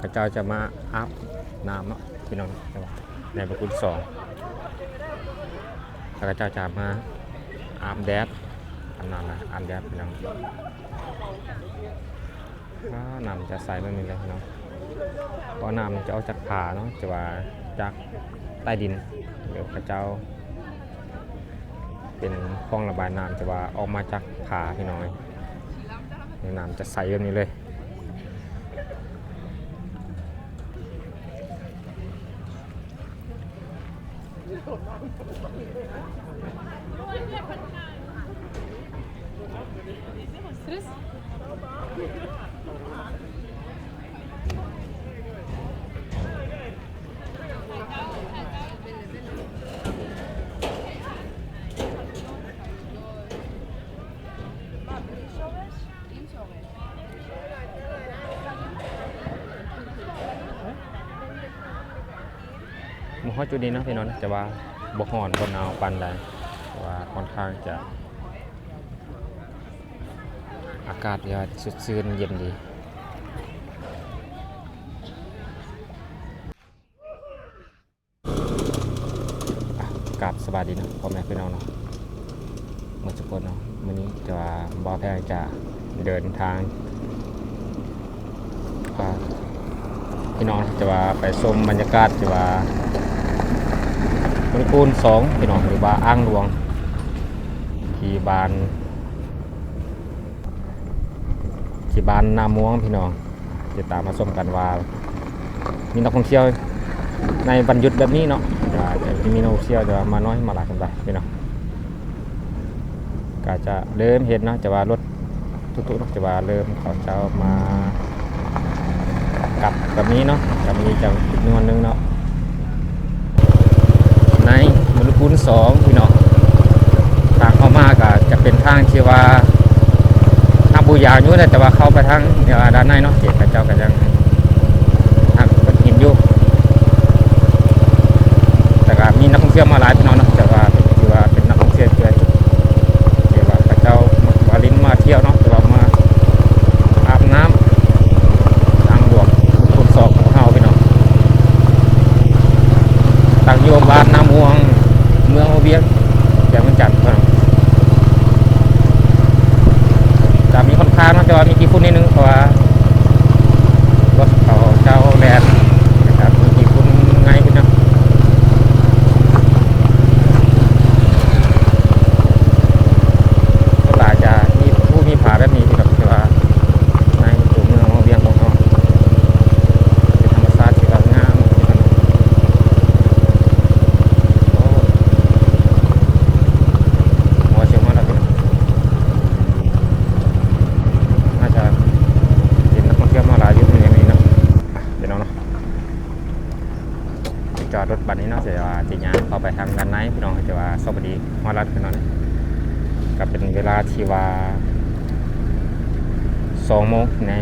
พระเจ้าจะมาอาบน้ำเนาะพี่น้องในพระคุณสองพระเจ้าจะมาอาบแดดอาบน้ำนะอาบแดดพี่น้องน้ำจะใสแบบนี้เลยพี่น้องเพราะน้ำจะเอาจากผาเนาะจะว่าจากใต้ดินเดี๋ยวพระเจ้าเป็นคลองระบายน้ำจะว่าออกมาจากผาพี่น้องน้ำจะใสแบบนี้เลยมอจุดนี้เนาะพี่น้องจะว่าบกห่อนบนหนาวปันใดว่าค่อนข้างจะอากาศจะสดชื่นเย็นดีอากาศสบายดีเนาะพ่อแม่พี่น้องเนาะเมื่อสักครู่เนาะวันนี้จะว่าบ่อแพงจะเดินทางพี่น้องจะว่าไปชมบรรยากาศจะว่าคูณสองพี่น้องหรือว่าอ้างหลวงที่บ้านนาม่วงพี่น้องติดตามมาชมกันว่ามีนักท่องเที่ยวในบรรยุทธ์แบบนี้เนาะจะมีนักท่องเที่ยวจะมาน้อยมาหลายกันไปพี่น้องก็จะเริ่มเห็นเนาะจะว่ารถทุกๆเนาะจะว่าเริ่มเขาเจ้ามากลับแบบนี้เนาะจะมีจำนวนนึงเนาะในมรคุณสองพี่น้องทางเข้ามาก็จะเป็นทางที่ว่าทางบูยาวอยู่แต่ว่าเข้าไปทางด้านในเนาะเจ็ดพระเจ้าก็ยังทางเป็นหินอยู่แต่ก็มีนักท่องเที่ยวมาหลายพี่น้องเนาะแต่ว่าคือว่าเป็นนักท่องเที่ยวที่ว่าพระเจ้าวาลินมาเที่ยวเนาะแต่ว่ามาอาบน้ำทางหลวงคุณสองของเฮาพี่น้องตั้งอยู่บ้านน้ำม่วงเมืองโอเวียงแก่เมืองจันทร์จะมีค่อนข้างจะมีกี่ฝุ่นนิดนึงเพราะว่ารถเขาเจ้าแลนด์นะครับมีกี่ฝุ่นไงพี่น้องก็หลายจะมีผู้มีผาแบบนี้ที่แบบว่าในตัวเมืองโอเวียงของเราเป็นธรรมชาติที่แบบงามจอดรถบัสนี้เนาะจะว่าจีนยางเข้าไปทางด้านในพี่น้องจะว่าสวัสดีฮอลลัดพี่น้องก็เป็นเวลาที่ว่า2 โมงใน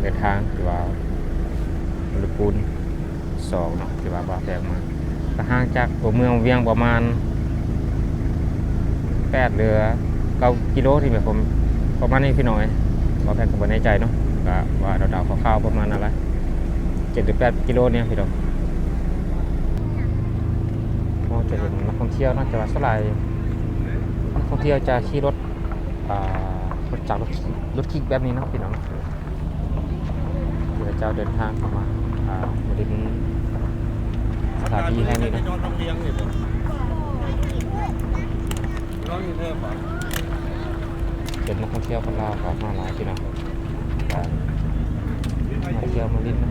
เดินทางที่ว่าลูกปูน2เนาะที่ว่าบ่าแพงมาก็ห่างจากตัวเมืองเวียงประมาณ8 หรือ 9 กิโลที่แบบผมประมาณนี้พี่น้องบ่าแพงก็บ่แน่ใจเนาะก็ว่าเดาๆคร่าวๆประมาณนั้นแหละ7 หรือ 8 กิโลเนี่ยพี่น้องจะเห็นนักท่องเที่ยวน่าจะว่าสลายนักท่องเที่ยวจะขี่รถจากรถคิกแบบนี้นะพี่น้องเดี๋ยวเจ้าเดินทางเข้ามาบริเวณสถานที่แห่งนี้นะเป็นนักท่องเที่ยวคนลาวเขามาหลายพี่น้องมาเที่ยวมาลิ้นนะ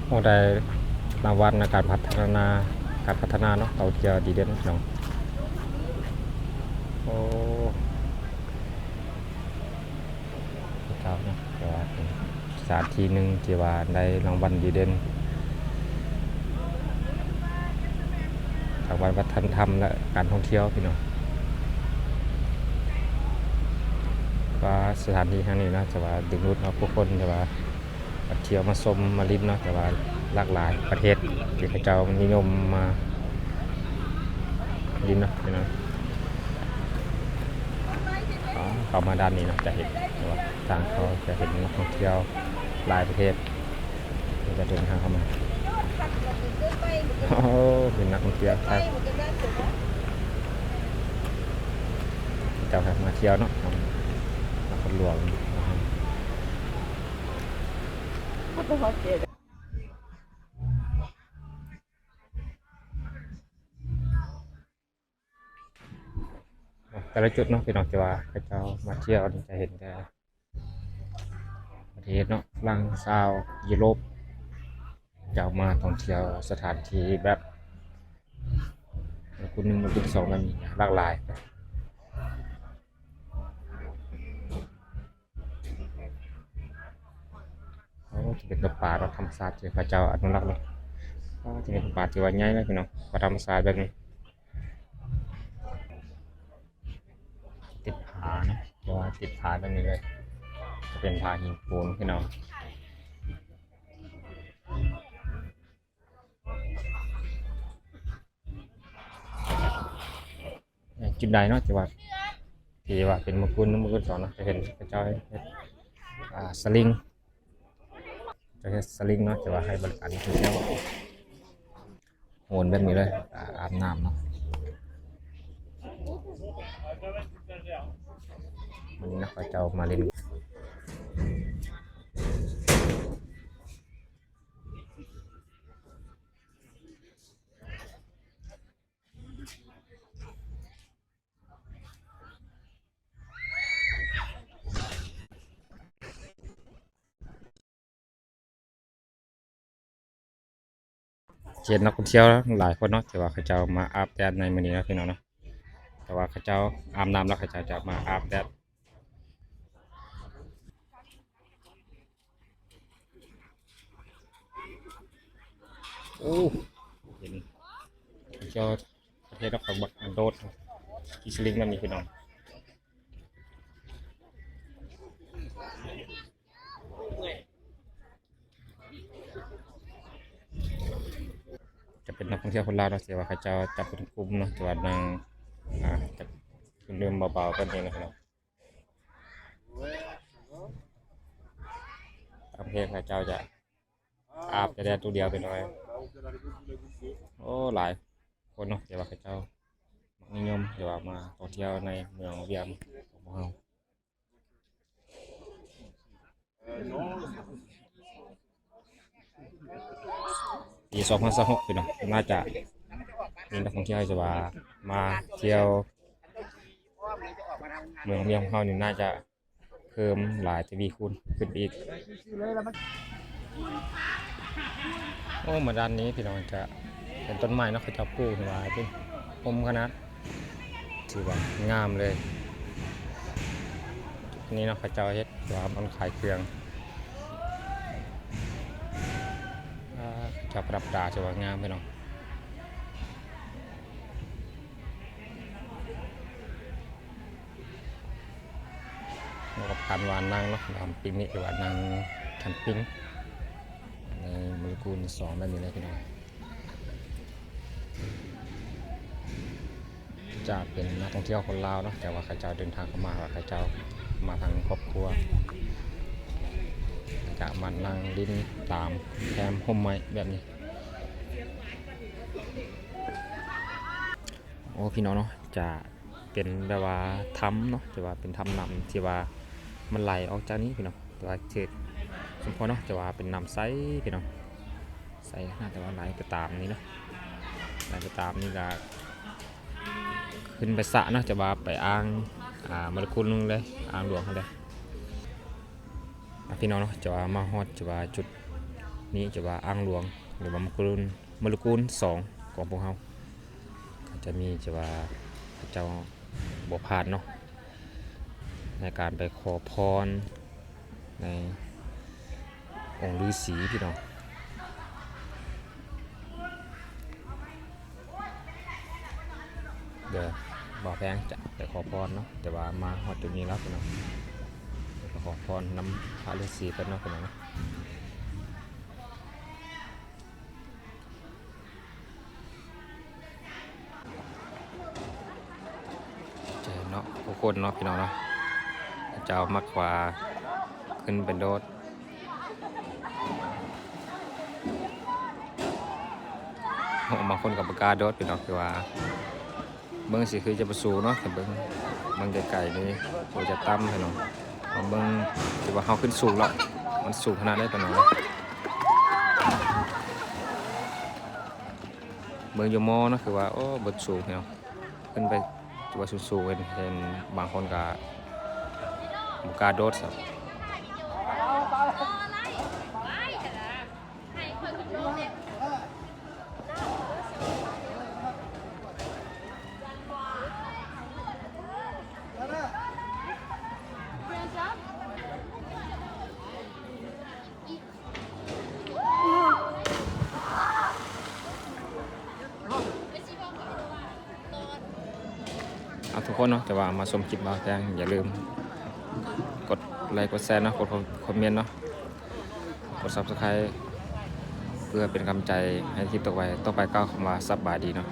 โอ้ได้รางวัลในการพัฒนาเนาะเราจะดีเด่นน้องโอ้เจ้าเนาะแต่ว่าสถานที่หนึ่งที่ว่าได้รางวัลดีเด่นรางวัลวัฒนธรรมและการท่องเที่ยวพี่น้องว่าสถานที่แห่งนี้นะจะว่าดึงดูดเอาผู้คนจะว่าเที่ยวมาชมมาลิ้มเนาะแต่ว่าหลากหลายประเทศที่เขาเจ้านิยมมาลิ้มเนาะพี่น้อง เข้ามาด้านนี้เนาะจะเห็นว่าทางเขาจะเห็นนักท่องเที่ยวหลายประเทศที่จะเดินทางเข้ามาโอ้เป็นนักท่องเที่ยวครับเจ้าครับมาเที่ยวเนาะนครหลวงแต่ละจุดเนาะพี่น้องจะว่าเจ้ามาเที่ยวจะเห็นแต่ประเทศเนาะฝรั่งเศสยุโรปจะมาท่องเที่ยวสถานที่แบบคุณหนึ่งคุณสองมันมีหลากหลายจะเป็นตัวป่าเราธรรมศาสตร์ที่พระเจ้าอนุรักษ์เนาะจะเป็นป่าที่ว่าใหญ่เลยพี่น้องป่าธรรมศาสตร์แบบนี้ติดผาเนาะเพราะว่าติดผาแบบนี้เลยจะเป็นผาหินปูนพี่น้องจุดใดเนาะที่ว่าเป็นมกุลมกุลสองเนาะจะเห็นพระเจ้าสลิงจะเห็นสลิงเนาะจะว่าให้บริการนักท่องเที่ยวโหนแบบนี้เลยอาบน้ำเนาะวันนี้นะพระเจ้ามาเล่นเห็นนักท่องเที่ยวหลายคนเนาะแต่ว่าเขาเจ้ามาอาบแดดในมื้อนี้นะพี่น้องเนาะแต่ว่าเขาเจ้าอาบน้ำแล้วเขาเจ้าจะมาอาบแดดโอ้เห็นเขาเจ้าประเทศนครบักโดดกีสลิงมันมีพี่น้องจะเป็นนักท่องเที่ยวคนลาวเนาะแต่ว่าเขาเจ้าจับเป็นกลุ่มเนาะแต่ว่านางจะเริ่มเบาๆกันเองนะครับประเทศเขาเจ้าจะอาบแต่แดดตัวเดียวเป็นอะไรโอ้หลายคนเนาะแต่ว่าเขาเจ้ามักนิยมแต่ว่ามาท่องเที่ยวในเมืองเวียงของเราปี2026พี่น้องน่าจะมีนักท่องเที่ยวจะว่ามาเที่ยวเมืองเวียงของเรานี่น่าจะเพิ่มหลายทวีคูณขึ้นอีกโอ้มาด้านนี้พี่น้องจะเป็นต้นไม้เนาะเขาจะปลูกไว้เป็นพมขนาดถือว่างามเลยนี่เนาะเขาเจ้าเฮ็ดว่ามันขายเครื่องจะปรับดาจะว่างามพี่น้องแล้วก็พันวานนั่งเนาะทำปิกนิกหรือว่านั่งแคมปิ้งในมือคูณ2แบบนี้เลยพี่น้องจะเป็นนักท่องเที่ยวคนลาวเนาะแต่ว่าเขาเจ้าเดินทางเข้ามาว่าเขาเจ้ามาทางครอบครัวจะมานั่งดิ้นตามแคมป์ห่มไม้แบบนี้โอ้พี่น้องเนาะจะเป็นแบบว่าถ้ำเนาะจะว่าเป็นถ้ำน้ำที่ว่ามันไหลออกจากนี้พี่น้องแต่ว่าเขตสมพรเนาะจะว่าเป็นน้ำใสพี่น้องใสน่าแต่ว่าไหลไปตามนี้เนาะไหลไปตามนี่ก็ขึ้นไปสระเนาะจะว่าไปอ่างมรคุณนึงเลยอ่างหลวงเขาเลยพี่น้องเนาะจะว่ามาฮอดจะว่าจุดนี้จะว่าอ่างหลวงหรือว่ามรคุณ2ของพวกเราจะมีจะว่าเจ้าบ่พลาดเนาะในการไปขอพรในองค์ฤาษีพี่น้องเดี๋ยวบ่อแพงจะไปขอพรเนาะแต่ว่ามาฮอดจุดนี้แล้วพี่น้องไปขอพรนำพระฤาษีเพิ่นเนาะพี่น้องเนาะทุกคนเนาะพี่น้องเนาะ จ้ามักขวาขึ้นเป็นโดดบางคนกับปากกาโดดพี่น้องคือว่าเบิ้งสิคือจะประสูเนาะแต่เบิ้งไกลๆนี่โอจะตั้มพี่น้องเอาเบิ้งคือว่าเฮาขึ้นสูงแล้วมันสูงขนาดได้ปานนั้นเบิ้งอยู่มอเนาะคือว่าโอ้เบิดสูงพี่น้องขึ้นไปถือว่าสูงๆเห็นบางคนก็บ่กล้าโดดครับเอาทุกคนเนาะแต่ว่ามาชมคลิปเราแจ้งอย่าลืมกดไลค์กดแชร์เนาะกดคอมเมนต์เนาะกด Subscribe เพื่อเป็นกำลังใจให้คลิปต่อไปก้าวเข้ามาซับบายดีเนาะ